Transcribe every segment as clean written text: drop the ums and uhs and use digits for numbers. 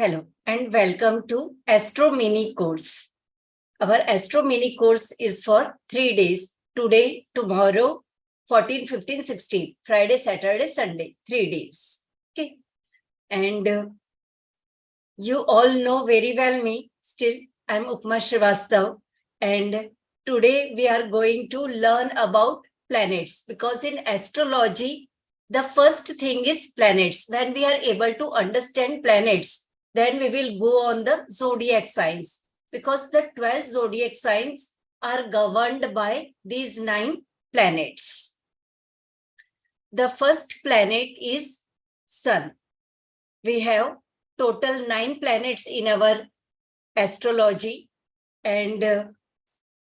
Hello and welcome to Astro Mini course. Our Astro Mini course is for 3 days. Today, tomorrow, 14, 15, 16. Friday, Saturday, Sunday. 3 days. Okay. And you all know very well me. Still, I'm Upma Shrivastava. And today we are going to learn about planets. Because in astrology, the first thing is planets. When we are able to understand planets, then we will go on the zodiac signs, because the 12 zodiac signs are governed by these 9 planets. The first planet is Sun. We have total 9 planets in our astrology, and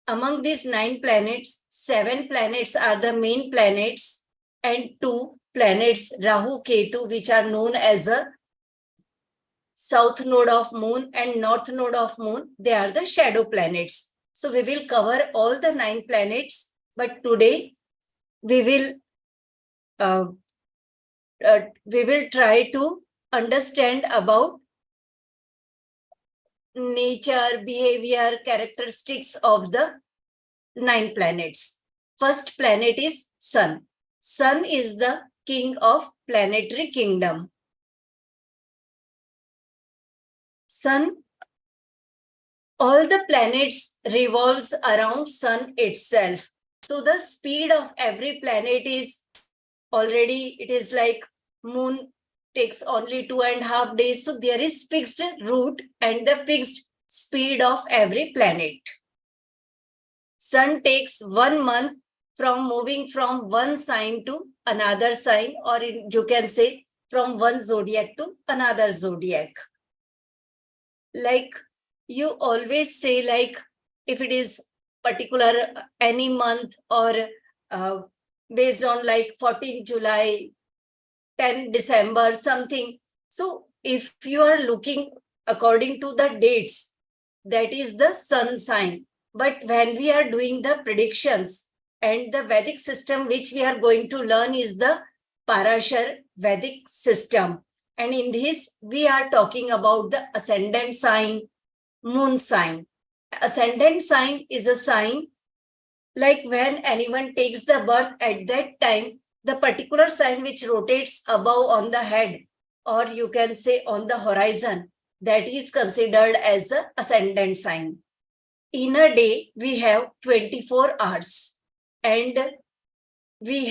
among these 9 planets, 7 planets are the main planets, and 2 planets, Rahu, Ketu, which are known as a south node of moon and north node of moon, they are the shadow planets. So we will cover all the 9 planets, but today we will try to understand about nature, behavior, characteristics of the 9 planets. First planet is Sun. Sun is the king of planetary kingdom. Sun, all the planets revolves around Sun itself. So the speed of every planet is already, it is like moon takes only 2.5 days. So there is fixed route and the fixed speed of every planet. Sun takes 1 month from moving from one sign to another sign, or you can say from one zodiac to another zodiac. Like you always say, like if it is particular any month or based on like 14 July, 10 December, something. So if you are looking according to the dates, that is the sun sign. But when we are doing the predictions, and the Vedic system which we are going to learn is the Parashar Vedic system. And in this, we are talking about the ascendant sign, moon sign. Ascendant sign is a sign like when anyone takes the birth at that time, the particular sign which rotates above on the head, or you can say on the horizon, that is considered as the ascendant sign. In a day, we have 24 hours and we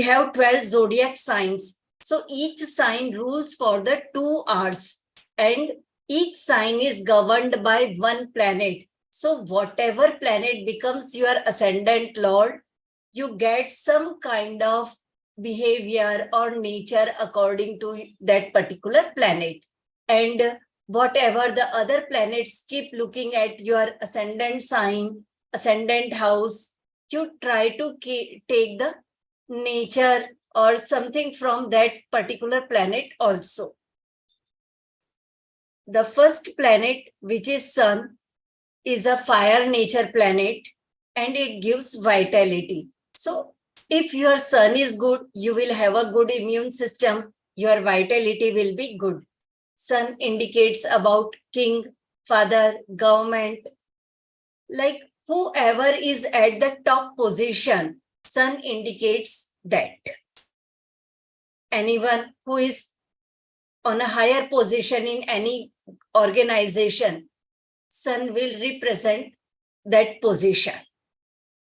have 12 zodiac signs. So each sign rules for the 2 hours and each sign is governed by one planet. So whatever planet becomes your ascendant lord, you get some kind of behavior or nature according to that particular planet. And whatever the other planets keep looking at your ascendant sign, ascendant house, you try to take the nature or something from that particular planet also. The first planet, which is Sun, is a fire nature planet and it gives vitality. So if your Sun is good, you will have a good immune system, your vitality will be good. Sun indicates about king, father, government, like whoever is at the top position, Sun indicates that. Anyone who is on a higher position in any organization, Sun will represent that position.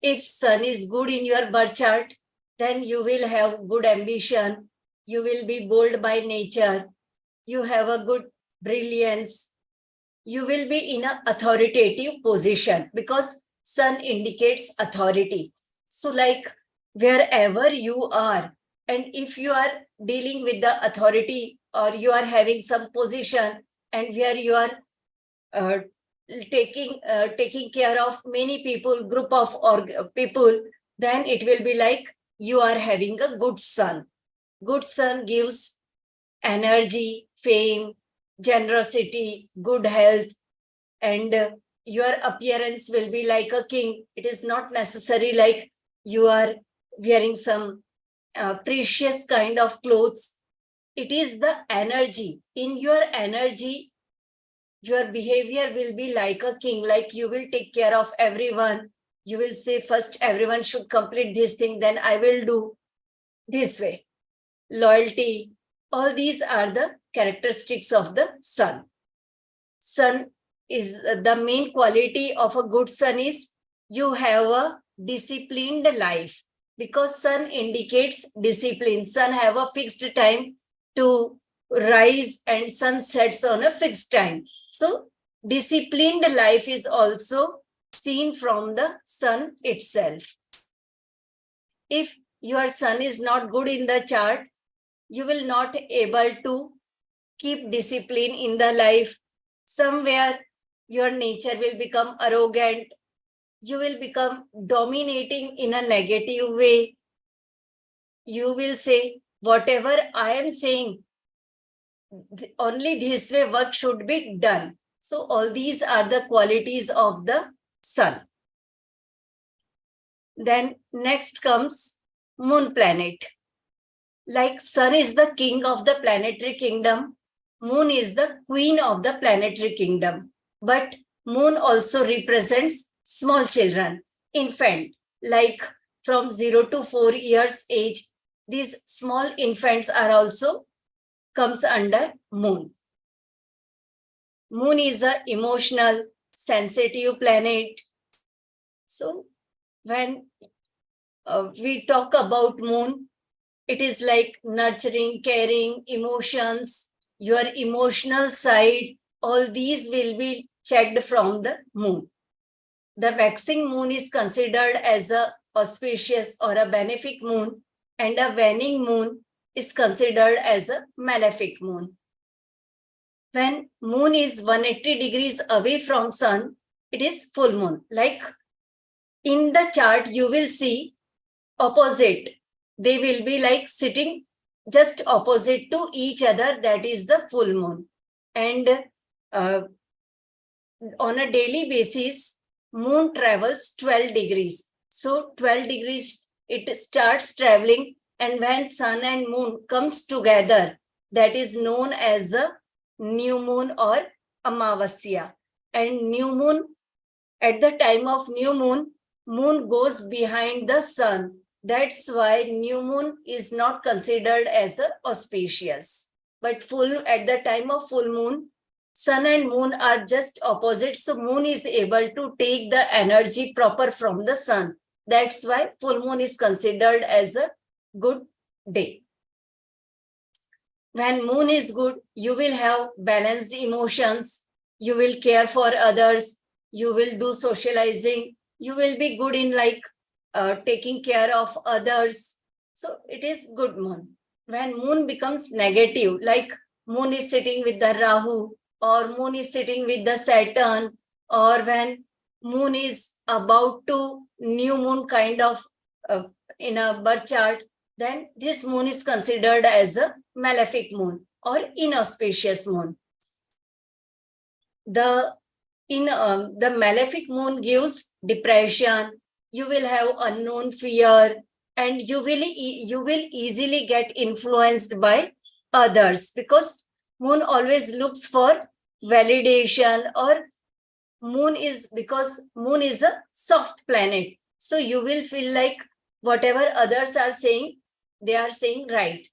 If Sun is good in your birth chart, then you will have good ambition, you will be bold by nature, you have a good brilliance, you will be in an authoritative position because Sun indicates authority. So like wherever you are, and if you are dealing with the authority or you are having some position and where you are taking care of many people, group of people, then it will be like you are having a good Sun. Good Sun gives energy, fame, generosity, good health, and your appearance will be like a king. It is not necessary like you are wearing some precious kind of clothes. It is the energy. In your energy, your behavior will be like a king, like you will take care of everyone. You will say, first, everyone should complete this thing, then I will do this way. Loyalty, all these are the characteristics of the sun. Sun is the main quality of a good sun is you have a disciplined life, because sun indicates discipline. Sun have a fixed time to rise and sun sets on a fixed time. So disciplined life is also seen from the sun itself. If your sun is not good in the chart, you will not able to keep discipline in the life. Somewhere your nature will become arrogant. You will become dominating in a negative way. You will say, whatever I am saying, only this way work should be done. So all these are the qualities of the sun. Then next comes moon planet. Like sun is the king of the planetary kingdom, moon is the queen of the planetary kingdom. But moon also represents small children, infant, like from 0 to 4 years age. These small infants are also comes under moon. Moon is an emotional, sensitive planet. So when we talk about moon, it is like nurturing, caring, emotions, your emotional side, all these will be checked from the moon. The waxing moon is considered as a auspicious or a benefic moon, and a waning moon is considered as a malefic moon. When moon is 180 degrees away from sun, it is full moon. Like in the chart, you will see opposite. They will be like sitting just opposite to each other. That is the full moon. And on a daily basis, moon travels 12 degrees. So 12 degrees, it starts traveling. And when sun and moon comes together, that is known as a new moon or Amavasya. And new moon, at the time of new moon, moon goes behind the sun. That's why new moon is not considered as a auspicious. But at the time of full moon, sun and moon are just opposite. So moon is able to take the energy proper from the sun. That's why full moon is considered as a good day. When moon is good, you will have balanced emotions. You will care for others. You will do socializing. You will be good in like taking care of others. So it is good moon. When moon becomes negative, like moon is sitting with the Rahu, or moon is sitting with the Saturn, or when moon is about to new moon kind of in a birth chart, then this moon is considered as a malefic moon or inauspicious moon. The malefic moon gives depression. You will have unknown fear, and you will easily get influenced by others, because moon always looks for validation, or because moon is a soft planet. So you will feel like whatever others are saying, they are saying right.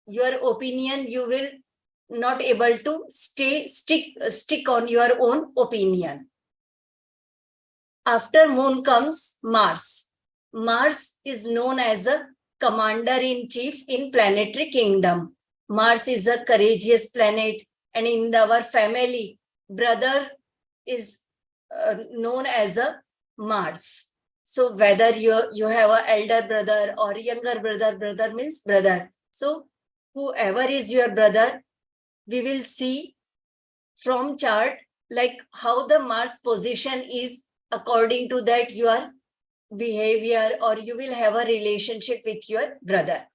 Your opinion, you will not able to stick on your own opinion. After moon comes Mars. Mars is known as a commander-in-chief in planetary kingdom. Mars is a courageous planet, and in our family, brother is known as a Mars. So whether you have an elder brother or younger brother, brother means brother. So whoever is your brother, we will see from chart like how the Mars position is. According to that, your behavior, or you will have a relationship with your brother.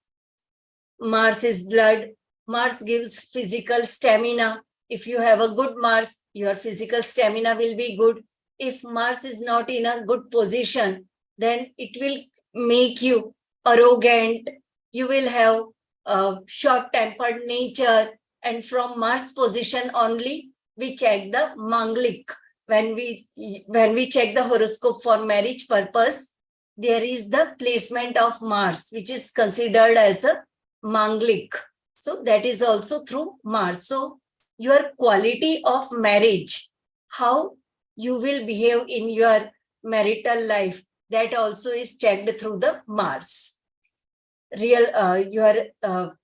Mars is blood. Mars gives physical stamina. If you have a good Mars, your physical stamina will be good. If Mars is not in a good position, then it will make you arrogant, You will have a short-tempered nature, and from Mars position only we check the Manglik. When we check the horoscope for marriage purpose, there is the placement of Mars, which is considered as a Manglik. So that is also through Mars. So your quality of marriage, how you will behave in your marital life, that also is checked through the Mars. Your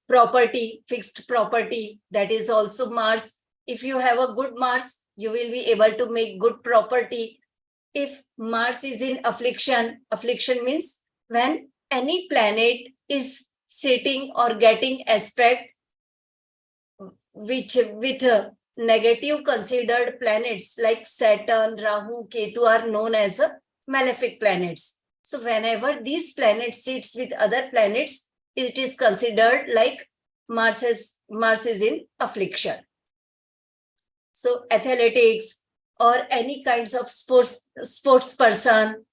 property, fixed property, that is also Mars. If you have a good Mars, you will be able to make good property. If Mars is in affliction, affliction means when any planet is sitting or getting aspect which with negative considered planets like Saturn, Rahu, Ketu are known as malefic planets. So whenever these planets sits with other planets, it is considered like Mars is in affliction. So athletics or any kinds of sports person,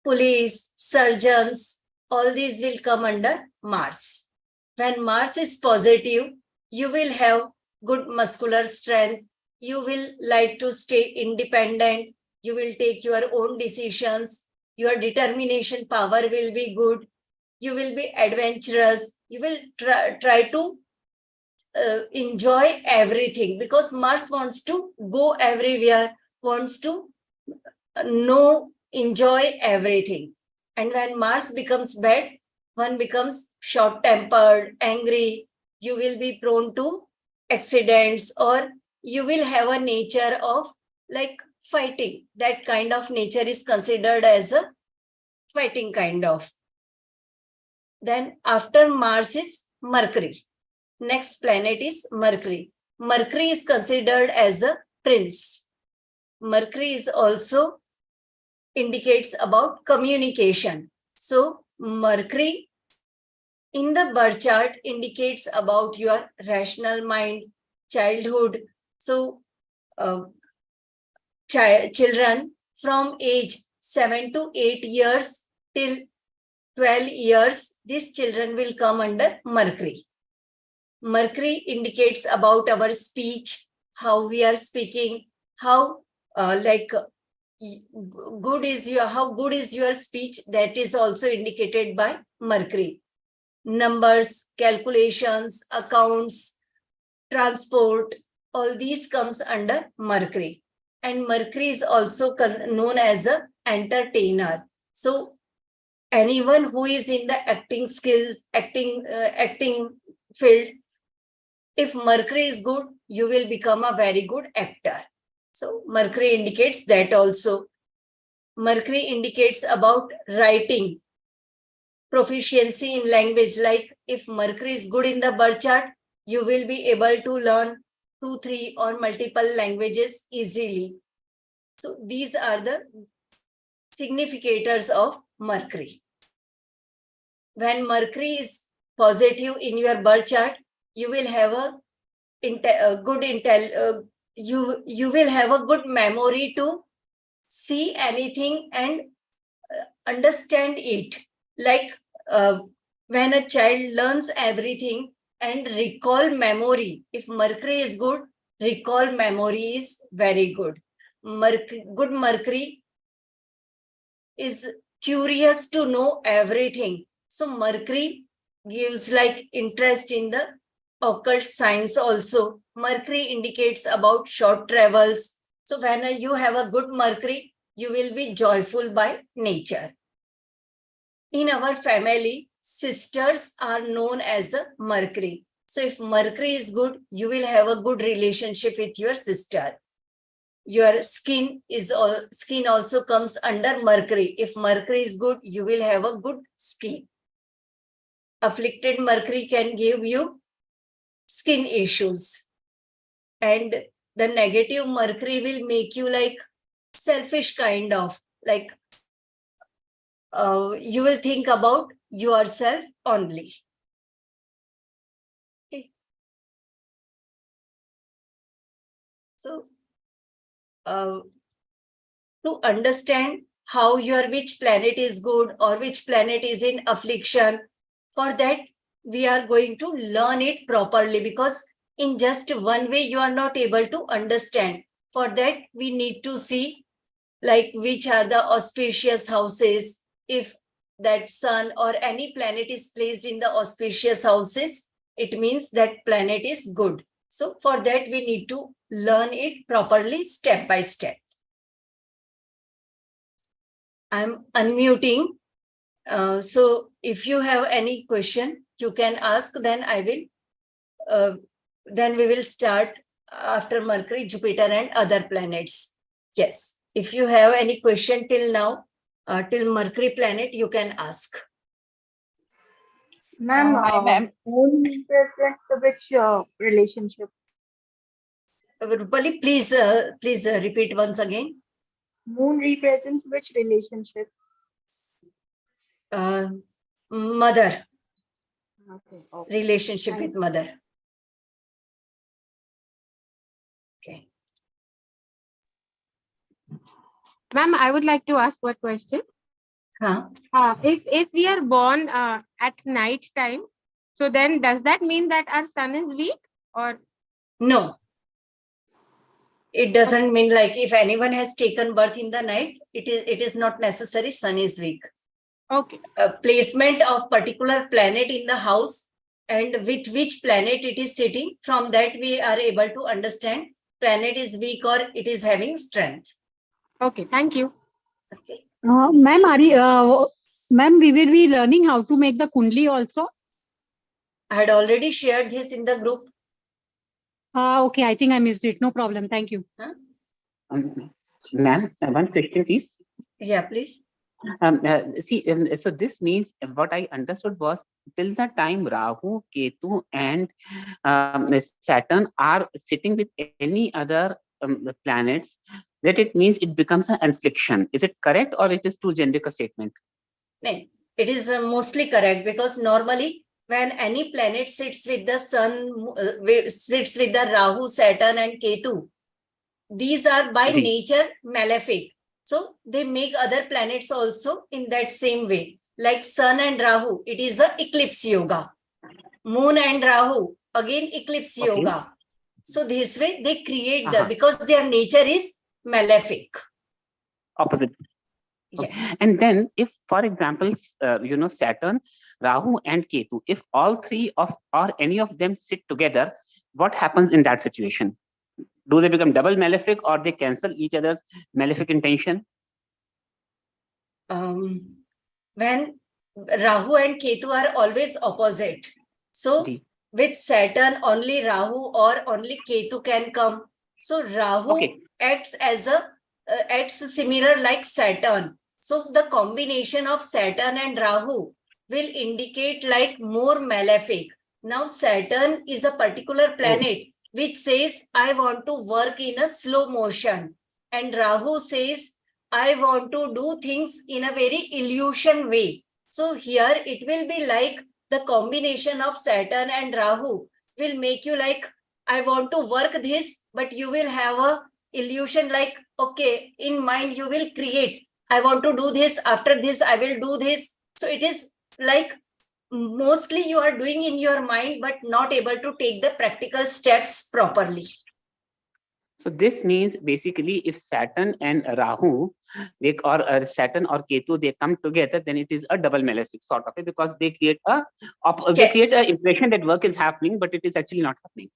police, surgeons, all these will come under Mars. When Mars is positive, you will have good muscular strength. You will like to stay independent. You will take your own decisions. Your determination power will be good. You will be adventurous. You will try to enjoy everything, because Mars wants to go everywhere, wants to enjoy everything. And when Mars becomes bad, one becomes short-tempered, angry. You will be prone to accidents, or you will have a nature of like fighting. That kind of nature is considered as a fighting kind of. Then after Mars is Mercury. Next planet is Mercury. Mercury is considered as a prince. Mercury is also indicates about communication. So Mercury in the birth chart indicates about your rational mind, childhood. So children from age 7 to 8 years till 12 years, these children will come under Mercury. Mercury indicates about our speech, how we are speaking, how good is your speech. That is also indicated by Mercury. Numbers, calculations, accounts, transport, all these comes under Mercury. And Mercury is also known as an entertainer. So anyone who is in the acting skills, acting field, if Mercury is good, you will become a very good actor. So Mercury indicates that also. Mercury indicates about writing, proficiency in language. Like if Mercury is good in the birth chart, you will be able to learn 2, 3 or multiple languages easily. So these are the significators of Mercury. When Mercury is positive in your birth chart, you will have you will have a good memory to see anything and understand it. Like when a child learns everything and recall memory, if Mercury is good, recall memory is very good. Good Mercury is curious to know everything. So Mercury gives like interest in the occult science also. Mercury indicates about short travels. So when you have a good Mercury, you will be joyful by nature. In our family, sisters are known as a Mercury. So if Mercury is good, you will have a good relationship with your sister. Your skin also comes under Mercury. If Mercury is good, you will have a good skin. Afflicted Mercury can give you skin issues. And the negative Mercury will make you like selfish kind of, like you will think about yourself only. Okay. So to understand how which planet is good or which planet is in affliction, for that we are going to learn it properly, because in just one way you are not able to understand. For that, we need to see like which are the auspicious houses. If that sun or any planet is placed in the auspicious houses, it means that planet is good. So for that, we need to learn it properly, step by step. I'm unmuting. So if you have any question, you can ask, then I will, then we will start after Mercury, Jupiter and other planets. Yes, if you have any question till now, till Mercury planet, you can ask. Ma'am, Hi, ma'am. moon represents which relationship? Rupali, please repeat once again. Moon represents which relationship? Mother, Okay. Okay. relationship with Thank mother. Okay. Ma'am, I would like to ask one question. Huh? If we are born at night time, so then does that mean that our sun is weak, or No, it doesn't mean like if anyone has taken birth in the night, it is not necessary sun is weak. okay? Placement of particular planet in the house and with which planet it is sitting, from that we are able to understand planet is weak or it is having strength. Okay, thank you. Okay. Ma'am, we will be learning how to make the kundli also. I had already shared this in the group. Okay, I think I missed it. No problem. Thank you. Ma'am, one question, please. Yeah, please. So this means what I understood was till the time Rahu, Ketu, and Saturn are sitting with any other planets, that it means it becomes an affliction. Is it correct, or it is too generic a statement? No, it is mostly correct, because normally when any planet sits with the sun, sits with the Rahu, Saturn and Ketu, these are by nature malefic. So they make other planets also in that same way. Like sun and Rahu, it is a eclipse yoga. Moon and Rahu, again eclipse yoga. So this way they create the, because their nature is malefic. Opposite. Yes. Okay. And then if, for example, Saturn, Rahu and Ketu, if all three of or any of them sit together, what happens in that situation? Do they become double malefic, or they cancel each other's malefic intention? When Rahu and Ketu are always opposite. So with Saturn, only Rahu or only Ketu can come. So Rahu acts as a acts similar like Saturn. So the combination of Saturn and Rahu will indicate like more malefic. Now Saturn is a particular planet which says, I want to work in a slow motion. And Rahu says, I want to do things in a very illusion way. So here it will be like the combination of Saturn and Rahu will make you like, I want to work this, but you will have a illusion like, okay, in mind you will create, I want to do this, after this I will do this. So it is like mostly you are doing in your mind, but not able to take the practical steps properly. So this means basically if Saturn and Rahu, Saturn or Ketu, they come together, then it is a double malefic sort of it, because they create they create an impression that work is happening, but it is actually not happening.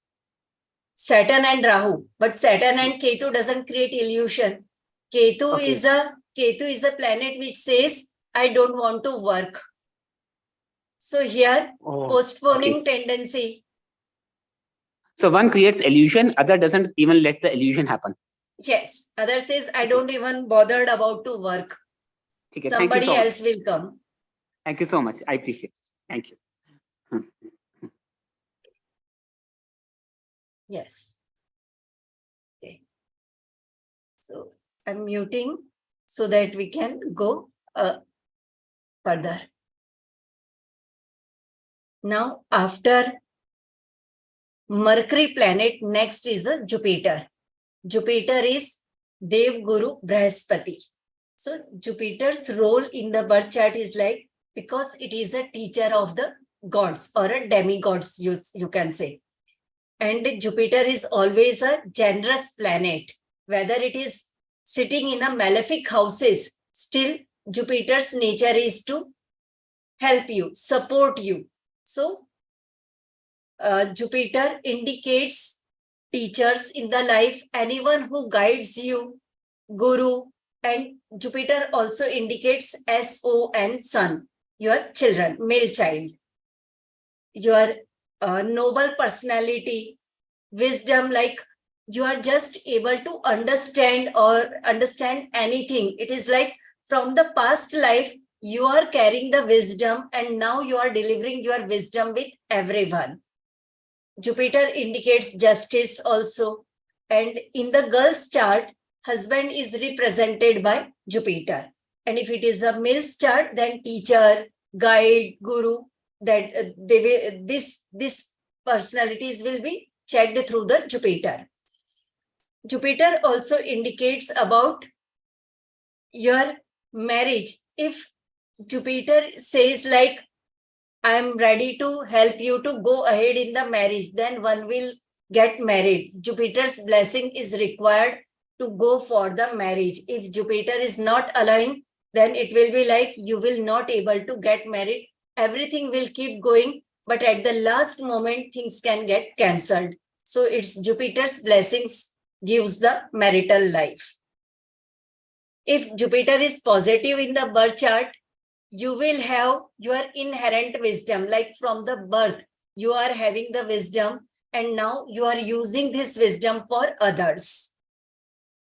Saturn and Rahu, but Saturn and Ketu doesn't create illusion. Ketu is a planet which says, I don't want to work. So here, postponing tendency. So one creates illusion, other doesn't even let the illusion happen. Yes, other says, I don't even bothered about to work. Okay, somebody else will come. Thank you so much. I appreciate it. Thank you. Yes. Okay. So I'm muting so that we can go further. Now, after Mercury planet, next is a Jupiter. Jupiter is Dev Guru Brahaspati. So Jupiter's role in the birth chart is like, because it is a teacher of the gods or a demigods, you can say. And Jupiter is always a generous planet. Whether it is sitting in a malefic houses, still Jupiter's nature is to help you, support you. So Jupiter indicates teachers in the life, anyone who guides you, guru, and Jupiter also indicates SON, son, your children, male child. Your noble personality, wisdom, like you are just able to understand anything. It is like from the past life, you are carrying the wisdom and now you are delivering your wisdom with everyone. Jupiter indicates justice also. And in the girl's chart, husband is represented by Jupiter. And if it is a male's chart, then teacher, guide, guru, that this personalities will be checked through the Jupiter. Jupiter also indicates about your marriage. If Jupiter says like, I am ready to help you to go ahead in the marriage, then one will get married. Jupiter's blessing is required to go for the marriage. If Jupiter is not allowing, then it will be like you will not able to get married. Everything will keep going, but at the last moment, things can get cancelled. So it's Jupiter's blessings gives the marital life. If Jupiter is positive in the birth chart, you will have your inherent wisdom, like from the birth, you are having the wisdom and now you are using this wisdom for others.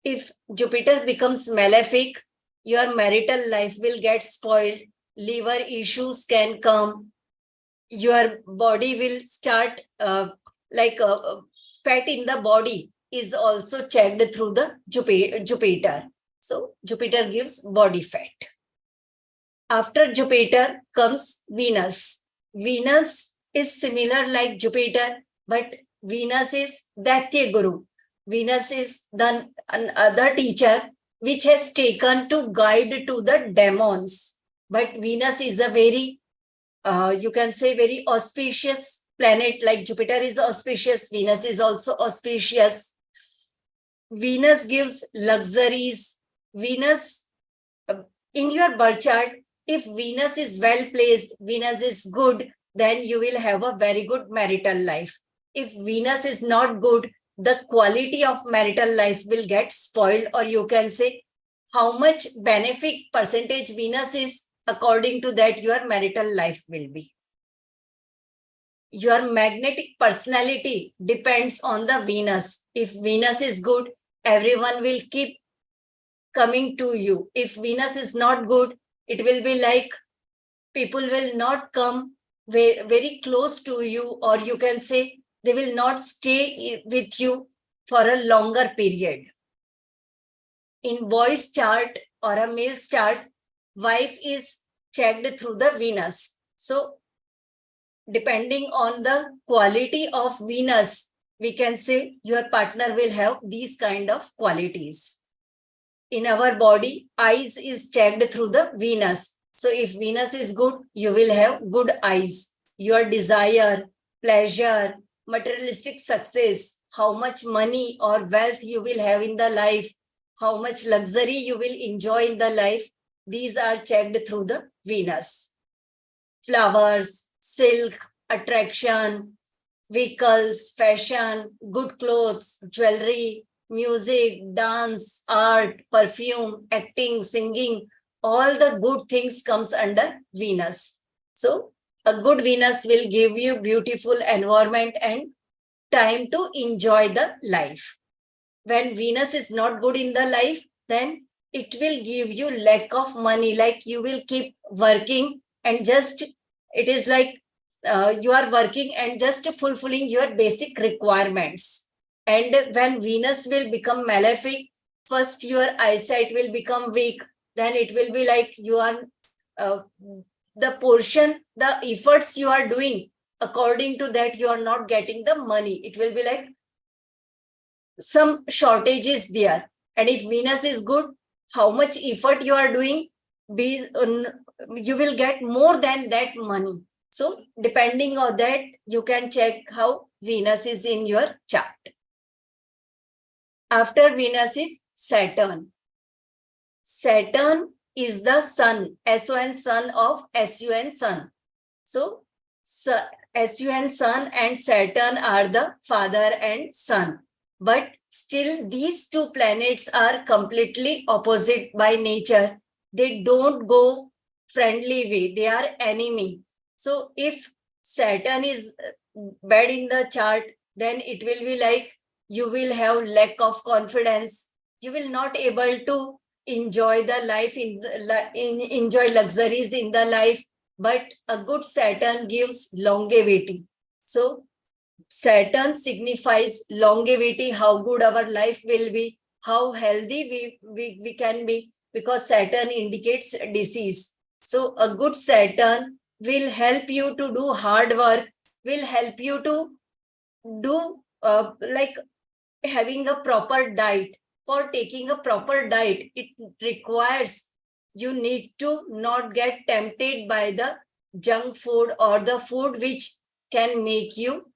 If Jupiter becomes malefic, your marital life will get spoiled, liver issues can come, your body will start fat in the body is also checked through the Jupiter. So Jupiter gives body fat. After Jupiter comes Venus. Venus is similar like Jupiter, but Venus is Daitya Guru. Venus is the another teacher which has taken to guide to the demons. But Venus is a very, you can say, very auspicious planet. Like Jupiter is auspicious, Venus is also auspicious. Venus gives luxuries. Venus, in your birth chart, if Venus is well placed, Venus is good, then you will have a very good marital life. If Venus is not good, the quality of marital life will get spoiled, or you can say how much benefic percentage Venus is, according to that your marital life will be. Your magnetic personality depends on the Venus. If Venus is good, everyone will keep coming to you. If Venus is not good, it will be like people will not come very, very close to you, or you can say they will not stay with you for a longer period. In boy's chart or a male's chart, wife is checked through the Venus. So depending on the quality of Venus, we can say your partner will have these kind of qualities. In our body, eyes is checked through the Venus. So if Venus is good, you will have good eyes. Your desire, pleasure, materialistic success, how much money or wealth you will have in the life, how much luxury you will enjoy in the life, these are checked through the Venus. Flowers, silk, attraction, vehicles, fashion, good clothes, jewelry, music, dance, art, perfume, acting, singing, all the good things comes under Venus. So a good Venus will give you beautiful environment and time to enjoy the life. When Venus is not good in the life, then it will give you lack of money, like you will keep working and just, it is like you are working and just fulfilling your basic requirements. And when Venus will become malefic, first your eyesight will become weak, then it will be like you are, the portion, the efforts you are doing, according to that you are not getting the money. It will be like some shortages there. And if Venus is good, how much effort you are doing, you will get more than that money. So depending on that, you can check how Venus is in your chart. After Venus is Saturn. Saturn is the sun, SON sun of SUN sun. So SUN sun and Saturn are the father and son. But still these two planets are completely opposite by nature. They don't go friendly way. They are enemy. So if Saturn is bad in the chart, then it will be like you will have lack of confidence. You will not able to enjoy the life enjoy luxuries in the life. But a good Saturn gives longevity. So Saturn signifies longevity, how good our life will be, how healthy we can be, because Saturn indicates disease. So a good Saturn will help you to do hard work, will help you to do like having a proper diet. For taking a proper diet, it requires you need to not get tempted by the junk food or the food which can make you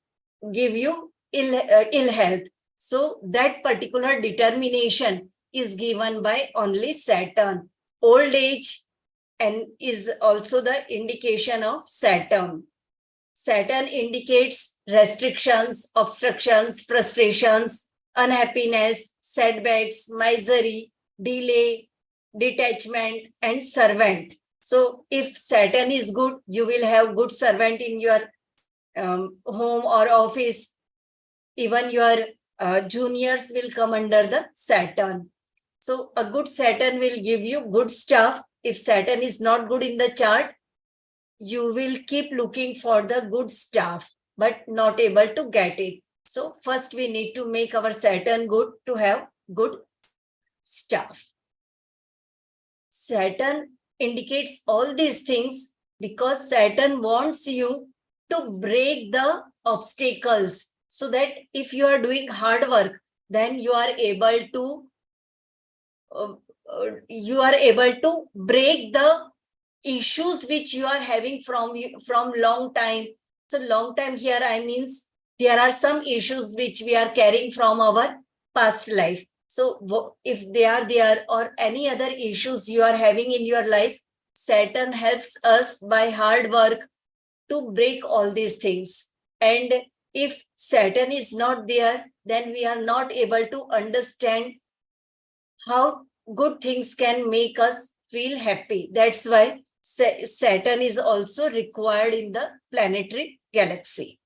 give you ill health. So that particular determination is given by only Saturn. Old age and is also the indication of Saturn. Saturn indicates restrictions, obstructions, frustrations, unhappiness, setbacks, misery, delay, detachment, and servant. So if Saturn is good, you will have good servant in your home or office. Even your juniors will come under the Saturn. So a good Saturn will give you good stuff. If Saturn is not good in the chart, you will keep looking for the good stuff, but not able to get it. So first we need to make our Saturn good to have good stuff. Saturn indicates all these things because Saturn wants you to break the obstacles, so that if you are doing hard work, then you are able to break the issues which you are having from long time. So long time here, I means there are some issues which we are carrying from our past life. So if they are there or any other issues you are having in your life, Saturn helps us by hard work to break all these things. And if Saturn is not there, then we are not able to understand how good things can make us feel happy. That's why Saturn is also required in the planetary galaxy.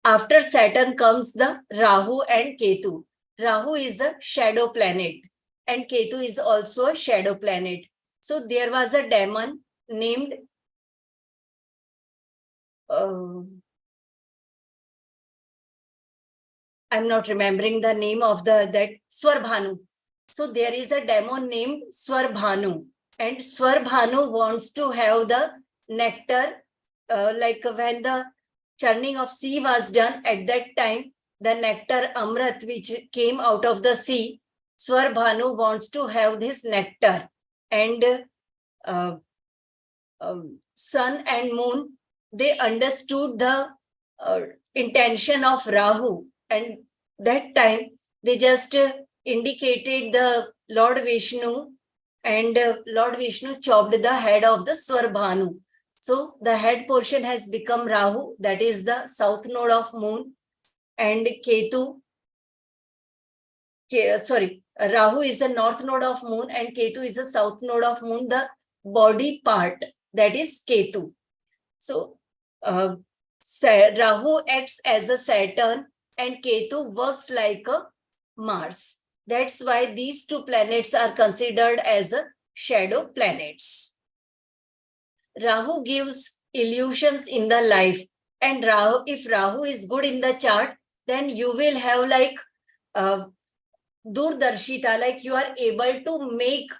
After Saturn comes the Rahu and Ketu. Rahu is a shadow planet and Ketu is also a shadow planet. So there was a demon named I'm not remembering the name of that Swarbhanu. So there is a demon named Swarbhanu, and Swarbhanu wants to have the nectar, like when the churning of sea was done at that time, the nectar Amrit which came out of the sea, Swarbhanu wants to have this nectar. And sun and moon, they understood the intention of Rahu, and that time they just indicated the Lord Vishnu, and Lord Vishnu chopped the head of the Swarbhanu. So the head portion has become Rahu, that is the south node of moon, and Ketu, Rahu is the north node of moon and Ketu is the south node of moon, the body part, that is Ketu. So Rahu acts as a Saturn and Ketu works like a Mars. That's why these two planets are considered as a shadow planets. Rahu gives illusions in the life, and if Rahu is good in the chart, then you will have like Durdarshita, like you are able to make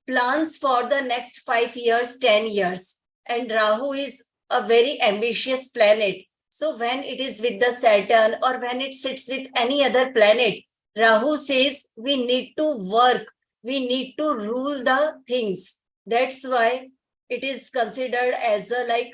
plans for the next 5 years, 10 years. And Rahu is a very ambitious planet. So when it is with the Saturn or when it sits with any other planet, Rahu says we need to work, we need to rule the things. That's why it is considered as a like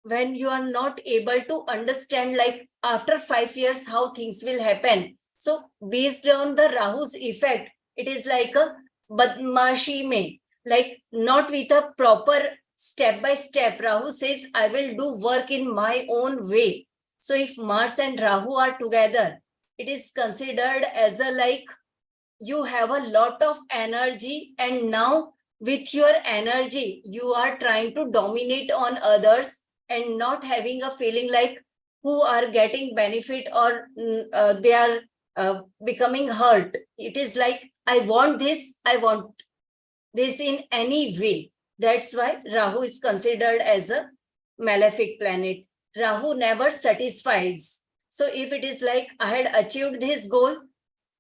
when you are not able to understand like after 5 years how things will happen. So based on the Rahu's effect, it is like a badmashi mein, like not with a proper step by step. Rahu says, I will do work in my own way. So if Mars and Rahu are together, it is considered as a like you have a lot of energy, and now with your energy, you are trying to dominate on others and not having a feeling like who are getting benefit or they are becoming hurt. It is like, I want this in any way. That's why Rahu is considered as a malefic planet. Rahu never satisfies. So if it is like, I had achieved this goal,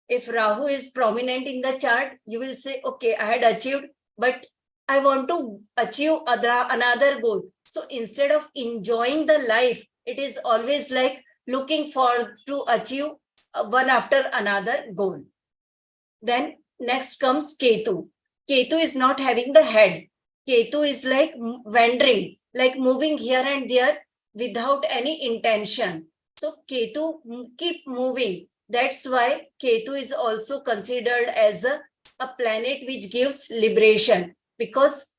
if Rahu is prominent in the chart, you will say, okay, I had achieved, but I want to achieve another goal. So instead of enjoying the life, it is always like looking for to achieve one after another goal. Then next comes Ketu. Ketu is not having the head. Ketu is like wandering, like moving here and there without any intention. So Ketu keep moving. That's why Ketu is also considered as a planet which gives liberation, because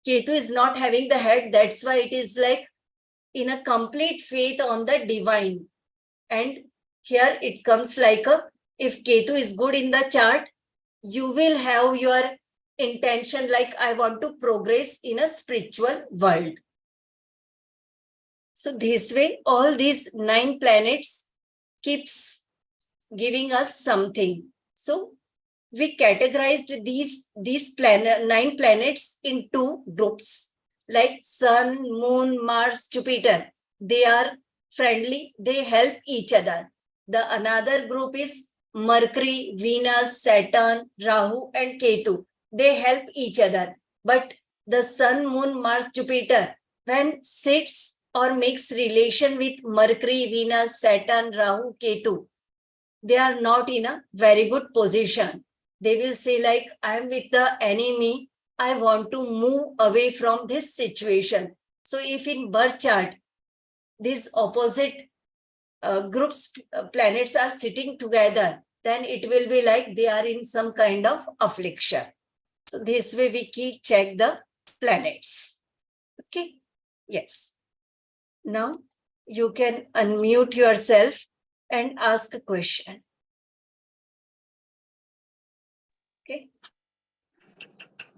Ketu is not having the head. That's why it is like in a complete faith on the divine. And here it comes like a, if Ketu is good in the chart, you will have your intention like, I want to progress in a spiritual world. So this way, all these 9 planets keeps giving us something. So we categorized these 9 planets in 2 groups, like Sun, Moon, Mars, Jupiter. They are friendly, they help each other. The another group is Mercury, Venus, Saturn, Rahu, and Ketu. They help each other. But the Sun, Moon, Mars, Jupiter, when sits or makes relation with Mercury, Venus, Saturn, Rahu, Ketu, they are not in a very good position. They will say like, I am with the enemy. I want to move away from this situation. So if in birth chart, these opposite groups, planets are sitting together, then it will be like they are in some kind of affliction. So this way we keep check the planets. Okay. Yes. Now you can unmute yourself and ask a question. Okay.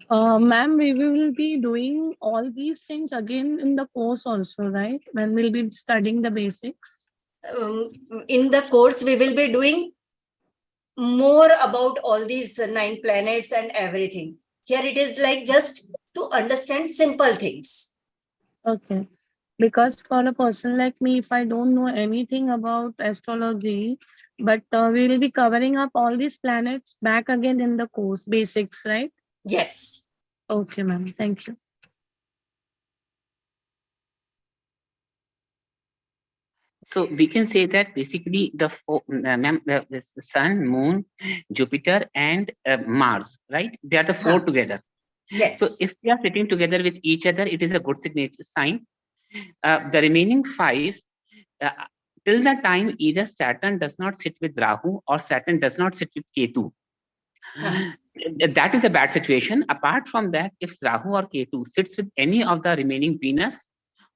Ma'am, we will be doing all these things again in the course also, right? When we'll be studying the basics. In the course, we will be doing more about all these 9 planets and everything. Here it is like just to understand simple things. Okay. Because for a person like me, if I don't know anything about astrology, but we will be covering up all these planets back again in the course, basics, right? Yes. Okay, ma'am. Thank you. So we can say that basically the Sun, Moon, Jupiter, and Mars, right? They are the 4 together. Yes. So if they are sitting together with each other, it is a good sign. The remaining 5, till the time either Saturn does not sit with Rahu or Saturn does not sit with Ketu, that is a bad situation. Apart from that, if Rahu or Ketu sits with any of the remaining Venus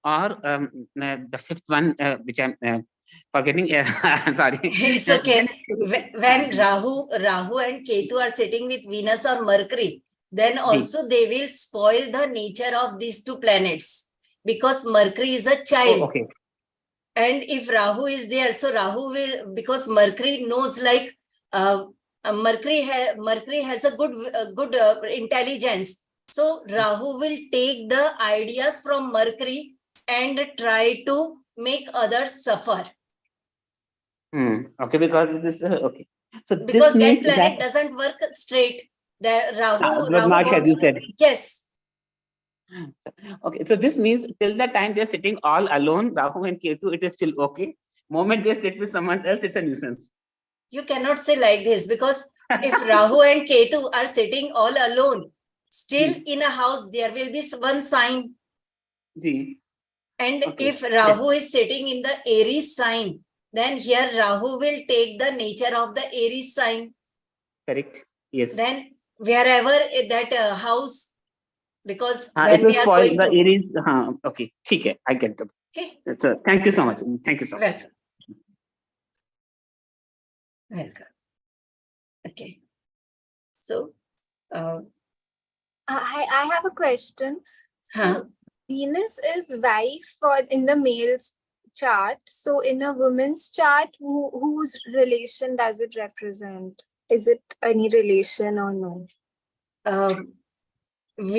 or the 5th one, which I'm forgetting, sorry. It's okay. When Rahu and Ketu are sitting with Venus or Mercury, then also they will spoil the nature of these 2 planets, because Mercury is a child. Oh, okay. And if Rahu is there, so Rahu will, because Mercury knows like Mercury has a good intelligence. So Rahu will take the ideas from Mercury and try to make others suffer. Okay, because it is okay. So because this means that planet doesn't work straight. The Rahu not as wants you said. Yes. Okay, so this means till the time they're sitting all alone, Rahu and Ketu, it is still okay. Moment they sit with someone else, it's a nuisance. You cannot say like this, because if Rahu and Ketu are sitting all alone, Still in a house, there will be one sign. Ji. And Okay. if Rahu is sitting in the Aries sign, then here Rahu will take the nature of the Aries sign. Correct. Yes. Then wherever that house, because it when will we are spoil going the to, Aries. Okay. ठीक है. I get them. okay, So thank you so much. Thank you so much. welcome. Welcome. Okay. So, I have a question. So huh? Venus is wife for in the male's chart. So in a woman's chart, whose relation does it represent? Is it any relation or no? Like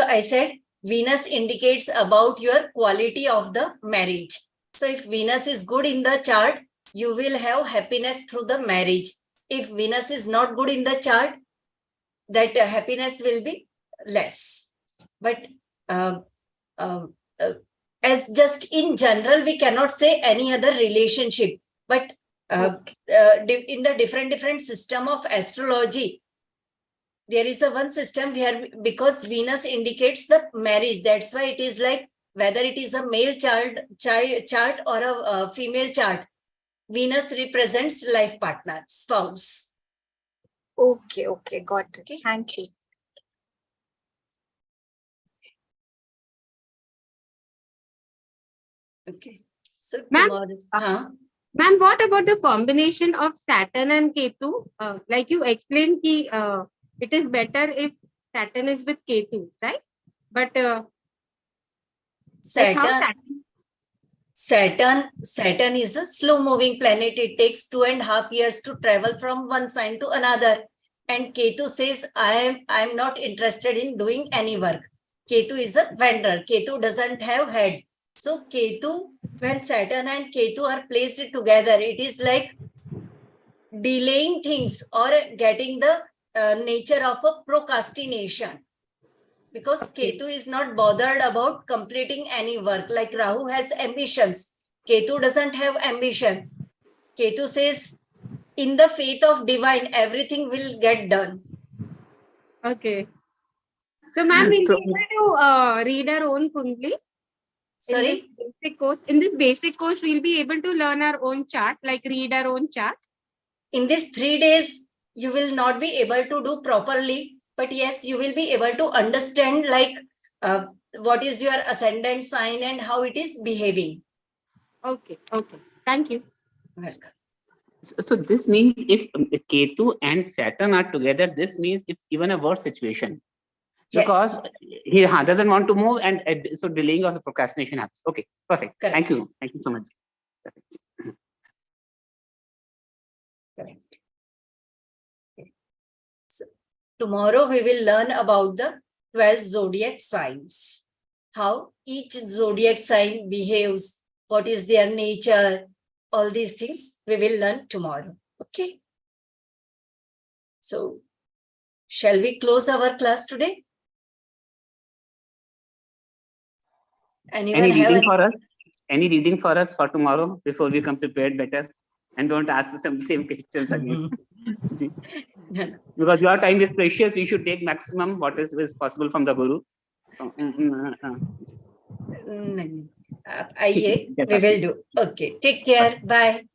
I said, Venus indicates about your quality of the marriage. So if Venus is good in the chart, you will have happiness through the marriage. If Venus is not good in the chart, that happiness will be less. But as just in general, we cannot say any other relationship. But in the different system of astrology, there is a one system where, because Venus indicates the marriage, that's why it is like whether it is a male chart or a female chart, Venus represents life partner, spouse. Okay, got it. Okay. Thank you. Okay. So Ma'am, tomorrow, Ma'am, what about the combination of Saturn and Ketu? Like you explained, it is better if Saturn is with Ketu, right? But like how Saturn is a slow moving planet. It takes 2.5 years to travel from one sign to another. And Ketu says, I am not interested in doing any work. Ketu is a vendor. Ketu doesn't have head. So Ketu, when Saturn and Ketu are placed together, it is like delaying things or getting the nature of a procrastination. Because Ketu is not bothered about completing any work. Like Rahu has ambitions. Ketu doesn't have ambition. Ketu says, in the faith of divine, everything will get done. Okay. So, ma'am, we'll So- be able to read our own Kundli. Sorry? In this basic course, we'll be able to learn our own chart, like read our own chart. In these 3 days, you will not be able to do properly. But yes, you will be able to understand like what is your ascendant sign and how it is behaving. Okay. Thank you. Welcome. So this means if Ketu and Saturn are together, this means it's even a worse situation. Because he doesn't want to move, and so delaying or the procrastination happens. Okay, perfect. Correct. Thank you so much. Correct. Okay. So, tomorrow we will learn about the 12 zodiac signs. How each zodiac sign behaves, what is their nature, all these things we will learn tomorrow. Okay. So, shall we close our class today? Anyone Any have reading for us? Any reading for us for tomorrow before we come prepared better and don't ask the same questions again? Because your time is precious, we should take maximum what is possible from the Guru. So, we will do. Okay. Take care. Bye.